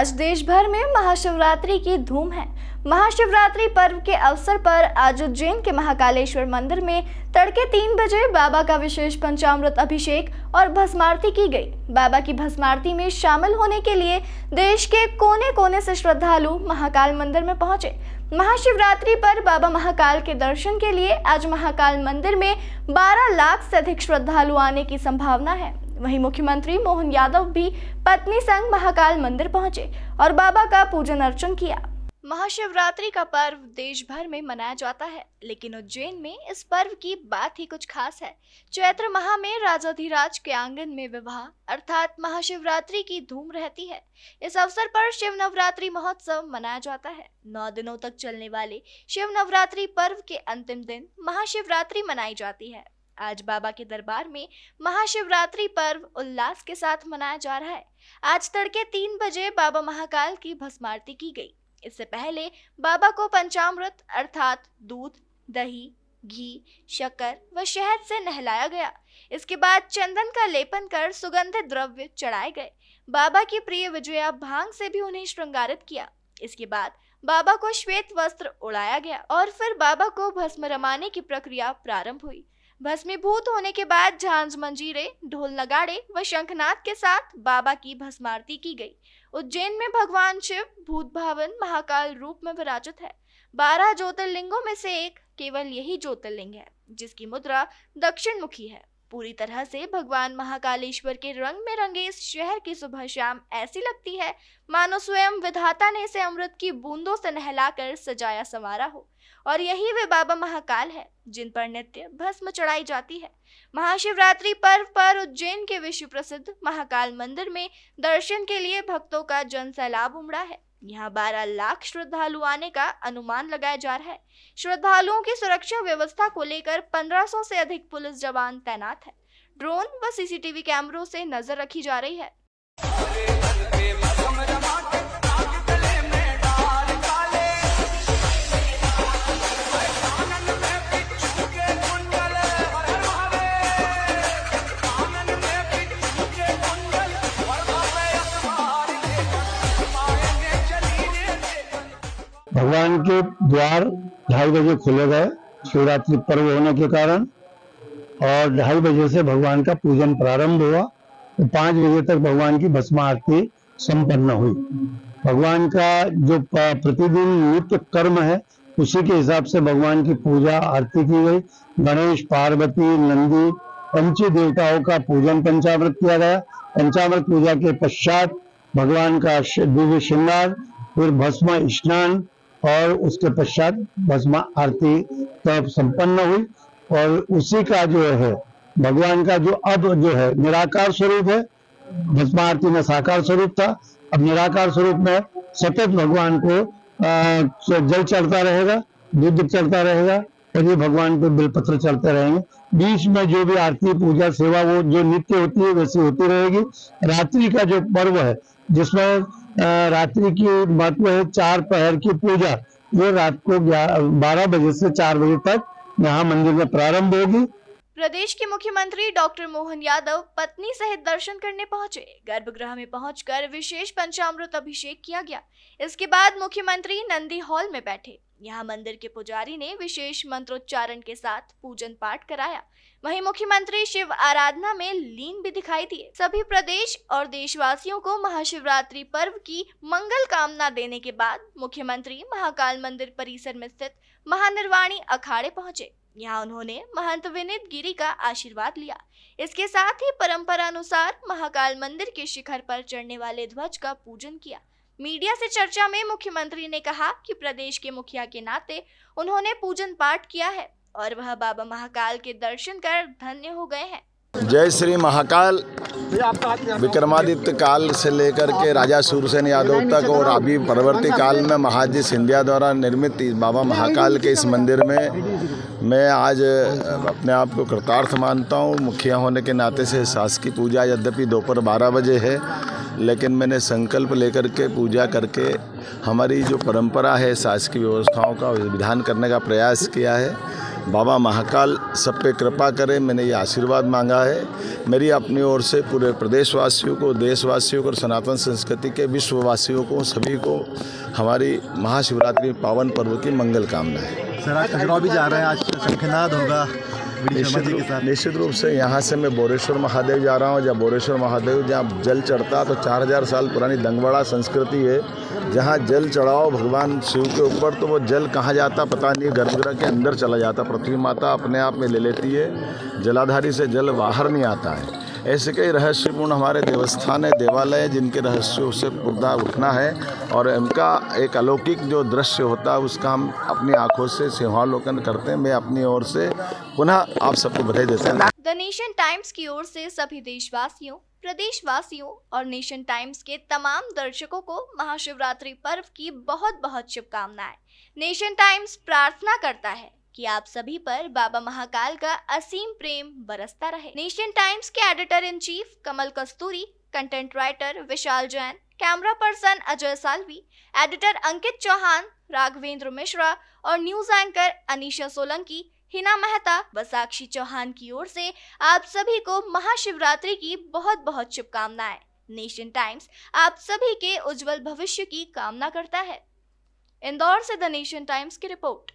आज देश भर में महाशिवरात्रि की धूम है। महाशिवरात्रि पर्व के अवसर पर आज उज्जैन के महाकालेश्वर मंदिर में तड़के 3 बजे बाबा का विशेष पंचामृत अभिषेक और भस्मारती की गई। बाबा की भस्मारती में शामिल होने के लिए देश के कोने कोने से श्रद्धालु महाकाल मंदिर में पहुंचे। महाशिवरात्रि पर बाबा महाकाल के दर्शन के लिए आज महाकाल मंदिर में 12 लाख से अधिक श्रद्धालु आने की संभावना है। वहीं मुख्यमंत्री मोहन यादव भी पत्नी संग महाकाल मंदिर पहुंचे और बाबा का पूजन अर्चन किया। महाशिवरात्रि का पर्व देश भर में मनाया जाता है, लेकिन उज्जैन में इस पर्व की बात ही कुछ खास है। चैत्र माह में राजाधिराज के आंगन में विवाह अर्थात महाशिवरात्रि की धूम रहती है। इस अवसर पर शिव नवरात्रि महोत्सव मनाया जाता है। 9 दिनों तक चलने वाले शिव नवरात्रि पर्व के अंतिम दिन महाशिवरात्रि मनाई जाती है। आज बाबा के दरबार में महाशिवरात्रि पर्व उल्लास के साथ मनाया जा रहा है। आज तड़के 3 बजे बाबा महाकाल की भस्मारती की गई। इससे पहले बाबा को पंचामृत अर्थात दूध, दही, घी, शक्कर व शहद से नहलाया गया। इसके बाद चंदन का लेपन कर सुगंधित द्रव्य चढ़ाए गए। बाबा की प्रिय विजया भांग से भी उन्हें श्रृंगारित किया। इसके बाद बाबा को श्वेत वस्त्र उड़ाया गया और फिर बाबा को भस्म रमाने की प्रक्रिया प्रारंभ हुई। भस्मीभूत होने के बाद झांझ मंजीरे, ढोल नगाड़े व शंखनाद के साथ बाबा की भस्मारती की गई। उज्जैन में भगवान शिव भूत भावन महाकाल रूप में विराजित है। 12 ज्योतिर्लिंगों में से एक केवल यही ज्योतिर्लिंग है जिसकी मुद्रा दक्षिण मुखी है। पूरी तरह से भगवान महाकालेश्वर के रंग में रंगे इस शहर की सुबह शाम ऐसी लगती है मानो स्वयं विधाता ने इसे अमृत की बूंदों से नहलाकर सजाया संवारा हो। और यही वे बाबा महाकाल है जिन पर नित्य भस्म चढ़ाई जाती है। महाशिवरात्रि पर्व पर उज्जैन के विश्व प्रसिद्ध महाकाल मंदिर में दर्शन के लिए भक्तों का जन सैलाब उमड़ा है। यहाँ 12 लाख श्रद्धालु आने का अनुमान लगाया जा रहा है। श्रद्धालुओं की सुरक्षा व्यवस्था को लेकर 1500 से अधिक पुलिस जवान तैनात है। ड्रोन व सीसीटीवी कैमरों से नजर रखी जा रही है। भगवान के द्वार 2:30 बजे खोले गए शिवरात्रि पर्व होने के कारण, और 2:30 बजे से भगवान का पूजन प्रारंभ हुआ तो 5 बजे तक भगवान की भस्म आरती संपन्न हुई। भगवान का जो प्रतिदिन नित्य कर्म है उसी के हिसाब से भगवान की पूजा आरती की गई। गणेश, पार्वती, नंदी पंच देवताओं का पूजन पंचामृत किया गया। पंचामृत पूजा के पश्चात भगवान का दिव्य श्रृंगार, फिर भस्म स्नान और उसके पश्चात भस्म आरती तब संपन्न हुई। और उसी का जो है भगवान का जो अब जो है निराकार स्वरूप है। भस्म आरती में साकार स्वरूप था, अब निराकार स्वरूप में सतत भगवान को जल चढ़ता रहेगा, दूध चढ़ता रहेगा और ये भगवान पे बेलपत्र चढ़ते रहेंगे। बीच में जो भी आरती पूजा सेवा वो जो नित्य होती है वैसी होती रहेगी। रात्रि का जो पर्व है जिसमें रात्रि की महत्व है 4 पहर की पूजा, ये रात को 12 बजे से 4 बजे तक यहाँ मंदिर में प्रारंभ होगी। प्रदेश के मुख्यमंत्री डॉक्टर मोहन यादव पत्नी सहित दर्शन करने पहुंचे। गर्भगृह में पहुंचकर विशेष पंचामृत अभिषेक किया गया। इसके बाद मुख्यमंत्री नंदी हॉल में बैठे। यहाँ मंदिर के पुजारी ने विशेष मंत्रोच्चारण के साथ पूजन पाठ कराया। वहीं मुख्यमंत्री शिव आराधना में लीन भी दिखाई दिए। सभी प्रदेश और देशवासियों को महाशिवरात्रि पर्व की मंगल कामना देने के बाद मुख्यमंत्री महाकाल मंदिर परिसर में स्थित महानिर्वाणी अखाड़े पहुंचे। यहाँ उन्होंने महंत विनीत गिरी का आशीर्वाद लिया। इसके साथ ही परंपरा अनुसार महाकाल मंदिर के शिखर पर चढ़ने वाले ध्वज का पूजन किया। मीडिया से चर्चा में मुख्यमंत्री ने कहा कि प्रदेश के मुखिया के नाते उन्होंने पूजन पाठ किया है और वह बाबा महाकाल के दर्शन कर धन्य हो गए हैं। जय श्री महाकाल। विक्रमादित्य काल से लेकर के राजा सूरसेन यादव तक और अभी परवर्ती काल में महाराज सिंधिया द्वारा निर्मित बाबा महाकाल के इस मंदिर में मैं आज अपने आप को कृतार्थ मानता हूँ। मुखिया होने के नाते से शासकीय पूजा यद्यपि दोपहर 12 बजे है, लेकिन मैंने संकल्प लेकर के पूजा करके हमारी जो परंपरा है शासकीय व्यवस्थाओं का विधान करने का प्रयास किया है। बाबा महाकाल सब पे कृपा करे, मैंने ये आशीर्वाद मांगा है। मेरी अपनी ओर से पूरे प्रदेशवासियों को, देशवासियों को और सनातन संस्कृति के विश्ववासियों को, सभी को हमारी महाशिवरात्रि पावन पर्व की मंगल कामना है। सर आज खजुराहो भी जा रहे हैं, आज शंखनाद होगा के साथ। निश्चित रूप से यहाँ से मैं बोरेश्वर महादेव जा रहा हूँ। जहाँ बोरेश्वर महादेव जहाँ जल चढ़ता तो 4000 साल पुरानी दंगवाड़ा संस्कृति है। जहाँ जल चढ़ाओ भगवान शिव के ऊपर तो वो जल कहाँ जाता पता नहीं, गर्भगृह के अंदर चला जाता। पृथ्वी माता अपने आप में ले लेती है, जलाधारी से जल बाहर नहीं आता है। ऐसे कई रहस्यपूर्ण हमारे देवस्थान है, देवालय है, जिनके रहस्यों से पर्दा उठना है और इनका एक अलौकिक जो दृश्य होता है उसका हम अपनी आंखों से सिंहावलोकन करते हैं। मैं अपनी ओर से पुनः आप सबको बधाई देता हूं। द नेशन टाइम्स की ओर से सभी देशवासियों, प्रदेशवासियों और नेशन टाइम्स के तमाम दर्शकों को महाशिवरात्रि पर्व की बहुत बहुत शुभकामनाएं। नेशन टाइम्स प्रार्थना करता है कि आप सभी पर बाबा महाकाल का असीम प्रेम बरसता रहे। नेशन टाइम्स के editor in chief Kamal Kasturi, content writer Vishal Jain, camera person Ajay Salvi, editor Ankit Chauhan, Raghavendra Mishra और न्यूज एंकर अनीशा सोलंकी, हिना मेहता व साक्षी चौहान की ओर से आप सभी को महाशिवरात्रि की बहुत बहुत शुभकामनाएं। नेशन टाइम्स आप सभी के उज्जवल भविष्य की कामना करता है। इंदौर से द नेशन टाइम्स की रिपोर्ट।